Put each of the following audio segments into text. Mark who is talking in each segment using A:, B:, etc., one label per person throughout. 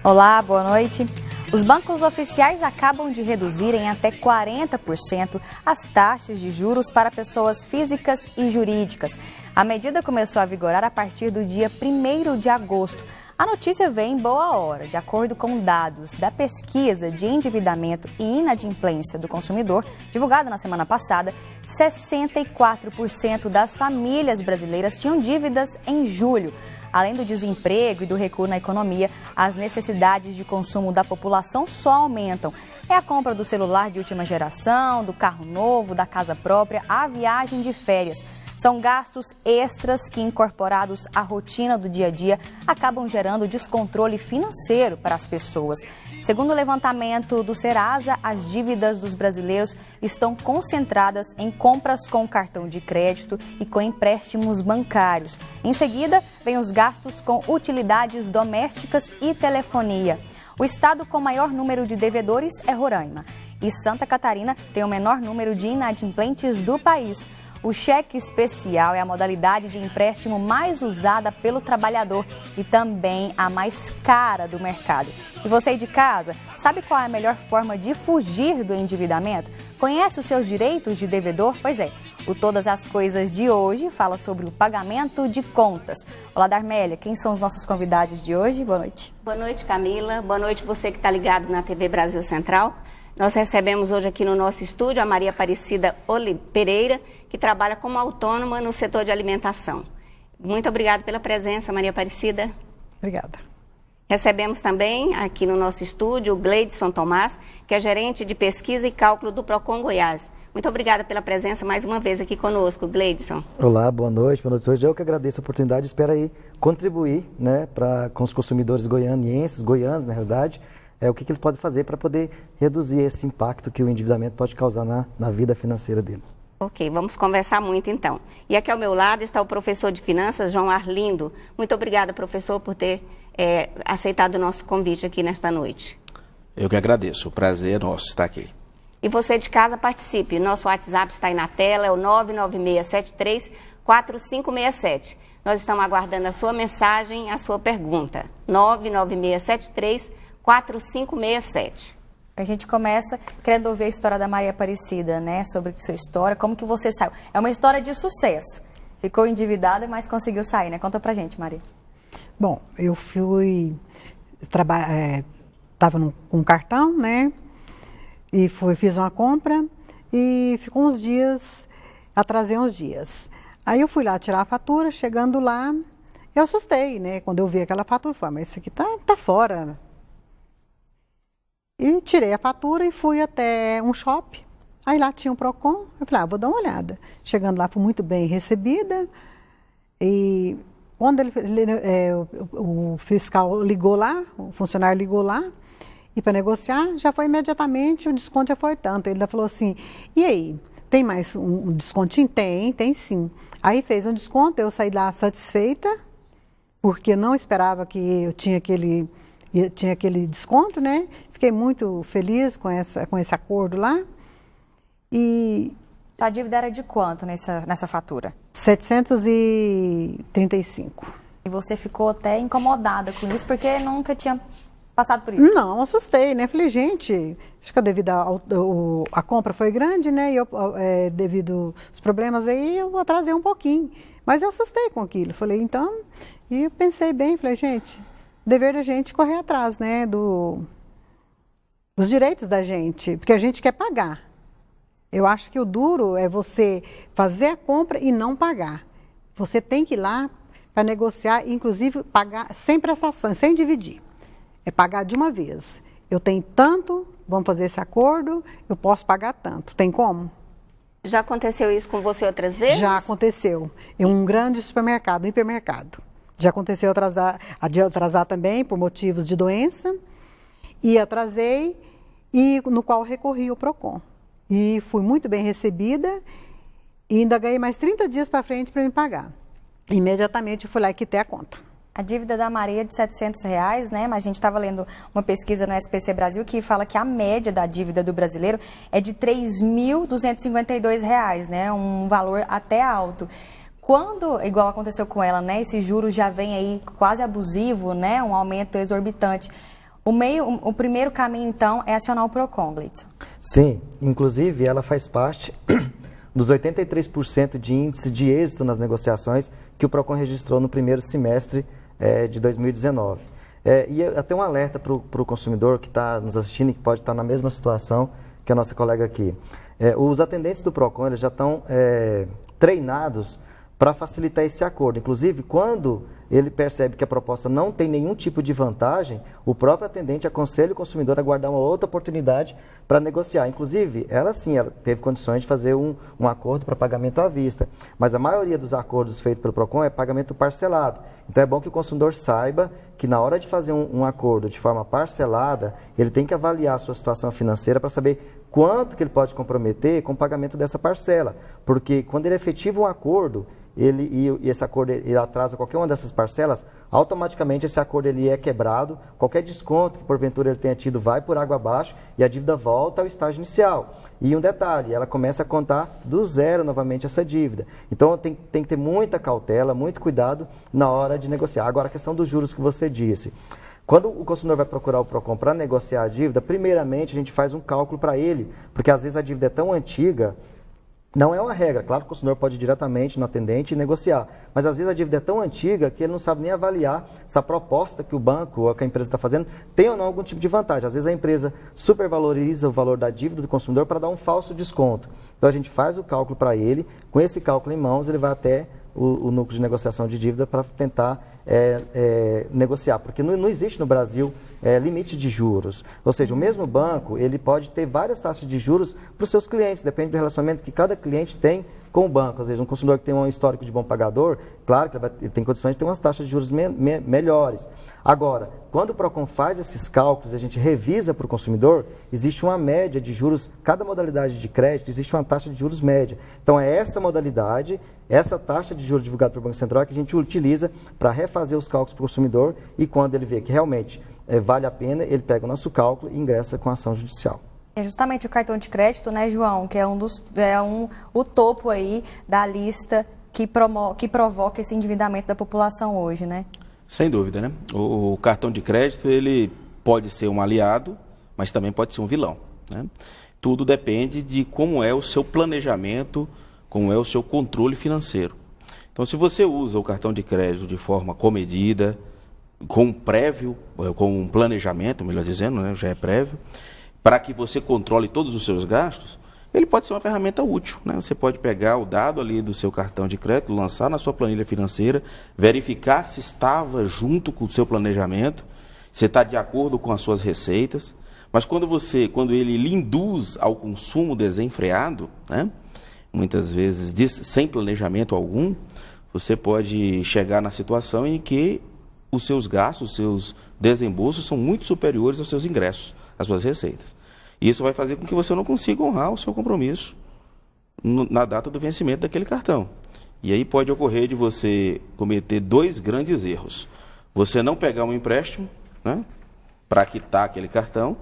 A: Olá, boa noite. Os bancos oficiais acabam de reduzir em até 40% as taxas de juros para pessoas físicas e jurídicas. A medida começou a vigorar a partir do dia 1º de agosto. A notícia vem em boa hora. De acordo com dados da pesquisa de endividamento e inadimplência do consumidor, divulgada na semana passada, 64% das famílias brasileiras tinham dívidas em julho. Além do desemprego e do recuo na economia, as necessidades de consumo da população só aumentam. É a compra do celular de última geração, do carro novo, da casa própria, a viagem de férias. São gastos extras que, incorporados à rotina do dia a dia, acabam gerando descontrole financeiro para as pessoas. Segundo o levantamento do Serasa, as dívidas dos brasileiros estão concentradas em compras com cartão de crédito e com empréstimos bancários. Em seguida, vem os gastos com utilidades domésticas e telefonia. O estado com maior número de devedores é Roraima e Santa Catarina tem o menor número de inadimplentes do país. O cheque especial é a modalidade de empréstimo mais usada pelo trabalhador e também a mais cara do mercado. E você aí de casa, sabe qual é a melhor forma de fugir do endividamento? Conhece os seus direitos de devedor? Pois é, o Todas as Coisas de hoje fala sobre o pagamento de contas. Olá, Darmélia, quem são os nossos convidados de hoje? Boa noite.
B: Boa noite, Camila. Boa noite você que está ligado na TV Brasil Central. Nós recebemos hoje aqui no nosso estúdio a Maria Aparecida Pereira, que trabalha como autônoma no setor de alimentação. Muito obrigada pela presença, Maria Aparecida.
C: Obrigada.
B: Recebemos também aqui no nosso estúdio o Gleidson Tomás, que é gerente de pesquisa e cálculo do Procon Goiás. Muito obrigada pela presença mais uma vez aqui conosco, Gleidson.
D: Olá, boa noite. Eu que agradeço a oportunidade, espero aí contribuir, né, com os consumidores goianos, na realidade, o que ele pode fazer para poder reduzir esse impacto que o endividamento pode causar na vida financeira dele.
B: Ok, vamos conversar muito então. E aqui ao meu lado está o professor de finanças, João Arlindo. Muito obrigada, professor, por ter aceitado o nosso convite aqui nesta noite.
E: Eu que agradeço, o prazer é nosso estar aqui.
B: E você de casa participe, nosso WhatsApp está aí na tela, é o 996734567. Nós estamos aguardando a sua mensagem, a sua pergunta, 996734567.
A: A gente começa querendo ouvir a história da Maria Aparecida, né? Sobre sua história, como que você saiu. É uma história de sucesso. Ficou endividada, mas conseguiu sair, né? Conta pra gente, Maria.
C: Bom, eu estava com um cartão, né? E fiz uma compra e ficou uns dias, atrasei uns dias. Aí eu fui lá tirar a fatura, chegando lá, eu assustei, né? Quando eu vi aquela fatura, eu falei, mas isso aqui tá fora. E tirei a fatura e fui até um shopping. Aí lá tinha um Procon. Eu falei, vou dar uma olhada. Chegando lá, fui muito bem recebida. E quando o fiscal ligou lá, o funcionário ligou lá, e para negociar, já foi imediatamente, o desconto já foi tanto. Ele falou assim, e aí, tem mais um descontinho? Tem sim. Aí fez um desconto, eu saí lá satisfeita, porque não esperava que eu tinha aquele desconto, né? Fiquei muito feliz com esse acordo lá. E
A: a dívida era de quanto nessa fatura?
C: 735.
A: E você ficou até incomodada com isso, porque nunca tinha passado por isso?
C: Não, assustei, né? Falei, gente, acho que devido a compra foi grande, né? E devido aos problemas aí, eu atrasei um pouquinho. Mas eu assustei com aquilo. Falei, então, e eu pensei bem, falei, gente, dever da gente correr atrás, né, dos direitos da gente, porque a gente quer pagar. Eu acho que o duro é você fazer a compra e não pagar. Você tem que ir lá para negociar, inclusive pagar sem prestação, sem dividir. É pagar de uma vez. Eu tenho tanto, vamos fazer esse acordo, eu posso pagar tanto. Tem como?
B: Já aconteceu isso com você outras vezes?
C: Já aconteceu. Em um grande supermercado, um hipermercado. Já aconteceu atrasar também por motivos de doença. E atrasei, e no qual recorri ao Procon. E fui muito bem recebida e ainda ganhei mais 30 dias para frente para me pagar. Imediatamente eu fui lá e quitei a conta.
A: A dívida da Maria é de R$700, né? Mas a gente estava lendo uma pesquisa no SPC Brasil que fala que a média da dívida do brasileiro é de R$3.252, né? Um valor até alto. Quando, igual aconteceu com ela, né? Esse juros já vem aí quase abusivo, né? Um aumento exorbitante. O primeiro caminho, então, é acionar o PROCON, Gleidson.
D: Sim, inclusive ela faz parte dos 83% de índice de êxito nas negociações que o PROCON registrou no primeiro semestre de 2019. E até um alerta para o consumidor que está nos assistindo e que pode estar na mesma situação que a nossa colega aqui. Os atendentes do PROCON eles já estão treinados para facilitar esse acordo. Inclusive, quando ele percebe que a proposta não tem nenhum tipo de vantagem, o próprio atendente aconselha o consumidor a guardar uma outra oportunidade para negociar. Inclusive, ela teve condições de fazer um acordo para pagamento à vista, mas a maioria dos acordos feitos pelo PROCON é pagamento parcelado. Então é bom que o consumidor saiba que na hora de fazer um acordo de forma parcelada, ele tem que avaliar a sua situação financeira para saber quanto que ele pode comprometer com o pagamento dessa parcela. Porque quando ele efetiva um acordo, e esse acordo ele atrasa qualquer uma dessas parcelas, automaticamente esse acordo ele é quebrado, qualquer desconto que porventura ele tenha tido vai por água abaixo e a dívida volta ao estágio inicial. E um detalhe, ela começa a contar do zero novamente essa dívida. Então tem que ter muita cautela, muito cuidado na hora de negociar. Agora a questão dos juros que você disse. Quando o consumidor vai procurar o PROCON para negociar a dívida, primeiramente a gente faz um cálculo para ele, porque às vezes a dívida é tão antiga. Não é uma regra, claro que o consumidor pode ir diretamente no atendente e negociar, mas às vezes a dívida é tão antiga que ele não sabe nem avaliar se a proposta que o banco ou que a empresa está fazendo tem ou não algum tipo de vantagem. Às vezes a empresa supervaloriza o valor da dívida do consumidor para dar um falso desconto. Então a gente faz o cálculo para ele, com esse cálculo em mãos ele vai até o núcleo de negociação de dívida para tentar negociar, porque não existe no Brasil limite de juros. Ou seja, o mesmo banco ele pode ter várias taxas de juros para os seus clientes, depende do relacionamento que cada cliente tem com o banco. Ou seja, um consumidor que tem um histórico de bom pagador, claro que ele tem condições de ter umas taxas de juros melhores. Agora, quando o PROCON faz esses cálculos e a gente revisa para o consumidor, existe uma média de juros, cada modalidade de crédito existe uma taxa de juros média. Então é essa modalidade, essa taxa de juros divulgada pelo Banco Central que a gente utiliza para refazer os cálculos para o consumidor e quando ele vê que realmente vale a pena, ele pega o nosso cálculo e ingressa com a ação judicial.
A: É justamente o cartão de crédito, né, João, que é o topo aí da lista que provoca esse endividamento da população hoje, né?
E: Sem dúvida, né? O cartão de crédito, ele pode ser um aliado, mas também pode ser um vilão, né? Tudo depende de como é o seu planejamento, como é o seu controle financeiro. Então, se você usa o cartão de crédito de forma comedida, com um planejamento, melhor dizendo, né, já é prévio, para que você controle todos os seus gastos, ele pode ser uma ferramenta útil, né? Você pode pegar o dado ali do seu cartão de crédito, lançar na sua planilha financeira, verificar se estava junto com o seu planejamento, se está de acordo com as suas receitas. Mas quando ele lhe induz ao consumo desenfreado, né? Muitas vezes sem planejamento algum, você pode chegar na situação em que os seus gastos, os seus desembolsos são muito superiores aos seus ingressos, às suas receitas. E isso vai fazer com que você não consiga honrar o seu compromisso na data do vencimento daquele cartão. E aí pode ocorrer de você cometer dois grandes erros. Você não pegar um empréstimo, né, para quitar aquele cartão,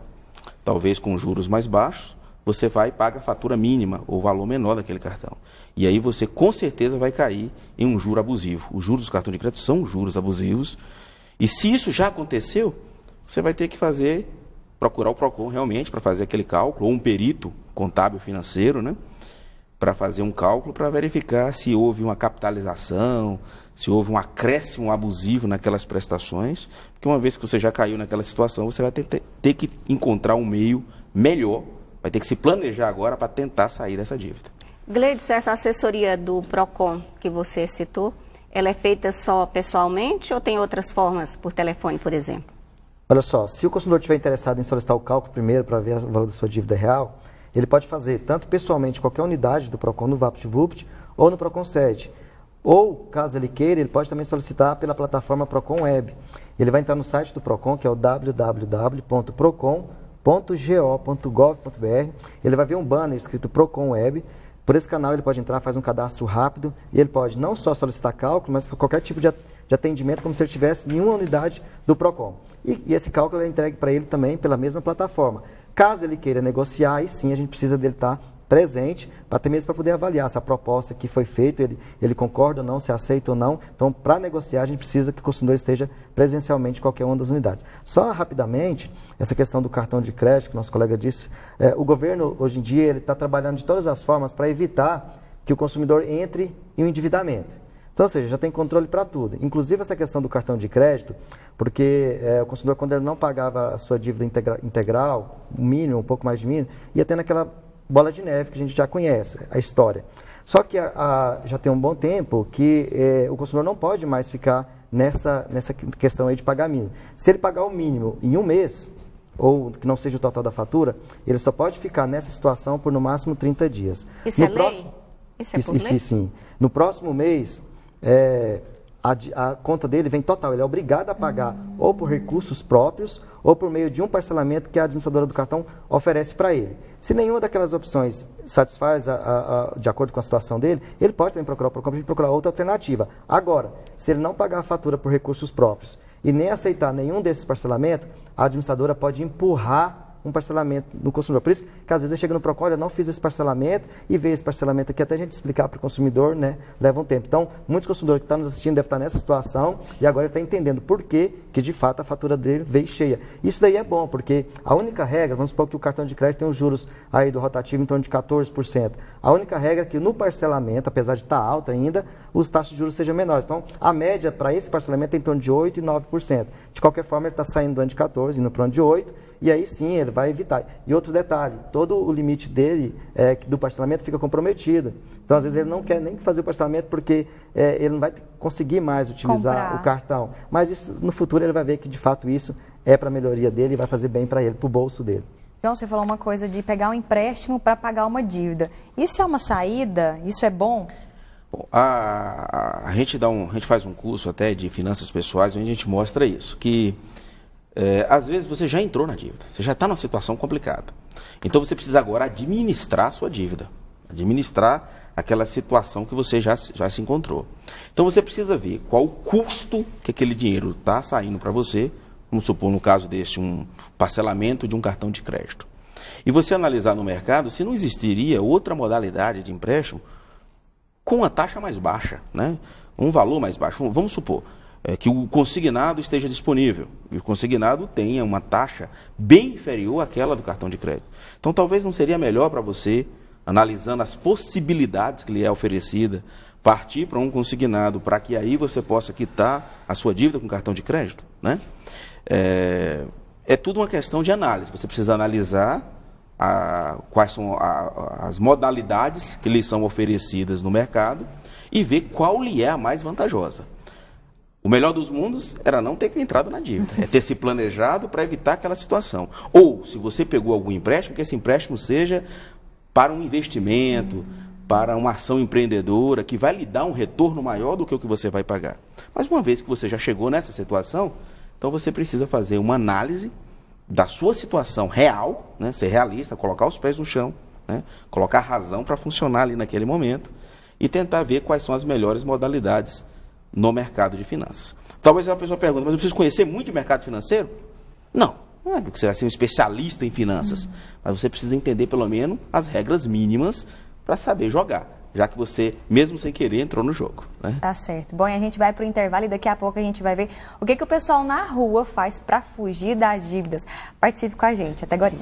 E: talvez com juros mais baixos, você vai e paga a fatura mínima ou valor menor daquele cartão. E aí você com certeza vai cair em um juro abusivo. Os juros do cartão de crédito são juros abusivos. E se isso já aconteceu, você vai ter que procurar o PROCON realmente para fazer aquele cálculo, ou um perito contábil financeiro, né, para fazer um cálculo para verificar se houve uma capitalização, se houve um acréscimo abusivo naquelas prestações, porque uma vez que você já caiu naquela situação, você vai ter que encontrar um meio melhor, vai ter que se planejar agora para tentar sair dessa dívida.
B: Gleidson, essa assessoria do PROCON que você citou, ela é feita só pessoalmente ou tem outras formas, por telefone, por exemplo?
D: Olha só, se o consumidor estiver interessado em solicitar o cálculo primeiro para ver o valor da sua dívida real, ele pode fazer tanto pessoalmente em qualquer unidade do PROCON, no VaptVupt ou no PROCON Sede. Ou, caso ele queira, ele pode também solicitar pela plataforma PROCON Web. Ele vai entrar no site do PROCON, que é o www.procon.go.gov.br. Ele vai ver um banner escrito PROCON Web. Por esse canal ele pode entrar, faz um cadastro rápido e ele pode não só solicitar cálculo, mas qualquer tipo de atendimento como se ele estivesse em uma unidade do PROCON. E esse cálculo é entregue para ele também pela mesma plataforma. Caso ele queira negociar, aí sim a gente precisa dele estar presente até mesmo para poder avaliar se a proposta que foi feita, ele concorda ou não, se aceita ou não. Então, para negociar, a gente precisa que o consumidor esteja presencialmente em qualquer uma das unidades. Só rapidamente, essa questão do cartão de crédito, que nosso colega disse, o governo, hoje em dia, ele está trabalhando de todas as formas para evitar que o consumidor entre em um endividamento. Então, ou seja, já tem controle para tudo. Inclusive essa questão do cartão de crédito, porque o consumidor, quando ele não pagava a sua dívida integral, o mínimo, um pouco mais de mínimo, ia tendo aquela bola de neve que a gente já conhece, a história. Só que já tem um bom tempo que o consumidor não pode mais ficar nessa questão aí de pagar mínimo. Se ele pagar o mínimo em um mês, ou que não seja o total da fatura, ele só pode ficar nessa situação por no máximo 30 dias.
B: Isso é lei? Isso é por lei?
D: Sim. No próximo mês, a conta dele vem total, ele é obrigado a pagar ou por recursos próprios ou por meio de um parcelamento que a administradora do cartão oferece para ele. Se nenhuma daquelas opções satisfaz de acordo com a situação dele, ele pode também procurar outra alternativa. Agora, se ele não pagar a fatura por recursos próprios e nem aceitar nenhum desses parcelamentos, a administradora pode empurrar um parcelamento no consumidor. Por isso que às vezes ele chega no Procon, eu não fiz esse parcelamento e vê esse parcelamento aqui, até a gente explicar para o consumidor, né, leva um tempo. Então, muitos consumidores que estão nos assistindo devem estar nessa situação e agora ele está entendendo por que de fato a fatura dele veio cheia. Isso daí é bom, porque a única regra, vamos supor que o cartão de crédito tem os juros aí do rotativo em torno de 14%. A única regra é que no parcelamento, apesar de estar alto ainda, os taxas de juros sejam menores. Então, a média para esse parcelamento é em torno de 8% e 9%. De qualquer forma, ele está saindo do ano de 14%, indo para o ano de 8%, e aí sim, ele vai evitar. E outro detalhe, todo o limite dele, do parcelamento, fica comprometido. Então, às vezes, ele não quer nem fazer o parcelamento porque ele não vai conseguir mais utilizar o cartão. Mas isso, no futuro, ele vai ver que, de fato, isso é para a melhoria dele e vai fazer bem para ele, para o bolso dele.
A: João, você falou uma coisa de pegar um empréstimo para pagar uma dívida. Isso é uma saída? Isso é bom?
E: Bom, a gente faz um curso até de finanças pessoais onde a gente mostra isso, que às vezes você já entrou na dívida, você já está numa situação complicada. Então você precisa agora administrar a sua dívida, administrar aquela situação que você já se encontrou. Então você precisa ver qual o custo que aquele dinheiro está saindo para você, vamos supor no caso deste um parcelamento de um cartão de crédito. E você analisar no mercado se não existiria outra modalidade de empréstimo com uma taxa mais baixa, né? Um valor mais baixo. Vamos supor que o consignado esteja disponível e o consignado tenha uma taxa bem inferior àquela do cartão de crédito. Então, talvez não seria melhor para você, analisando as possibilidades que lhe é oferecida, partir para um consignado para que aí você possa quitar a sua dívida com cartão de crédito, né? É tudo uma questão de análise. Você precisa analisar quais são as modalidades que lhe são oferecidas no mercado e ver qual lhe é a mais vantajosa. O melhor dos mundos era não ter entrado na dívida, é ter se planejado para evitar aquela situação. Ou, se você pegou algum empréstimo, que esse empréstimo seja para um investimento, para uma ação empreendedora, que vai lhe dar um retorno maior do que o que você vai pagar. Mas uma vez que você já chegou nessa situação, então você precisa fazer uma análise da sua situação real, né, ser realista, colocar os pés no chão, né, colocar a razão para funcionar ali naquele momento e tentar ver quais são as melhores modalidades no mercado de finanças. Talvez a pessoa pergunte, mas eu preciso conhecer muito de mercado financeiro? Não é que você vai ser um especialista em finanças, mas você precisa entender pelo menos as regras mínimas para saber jogar, já que você, mesmo sem querer, entrou no jogo, né?
A: Tá certo. Bom, e a gente vai para o intervalo e daqui a pouco a gente vai ver o que o pessoal na rua faz para fugir das dívidas. Participe com a gente. Até agora.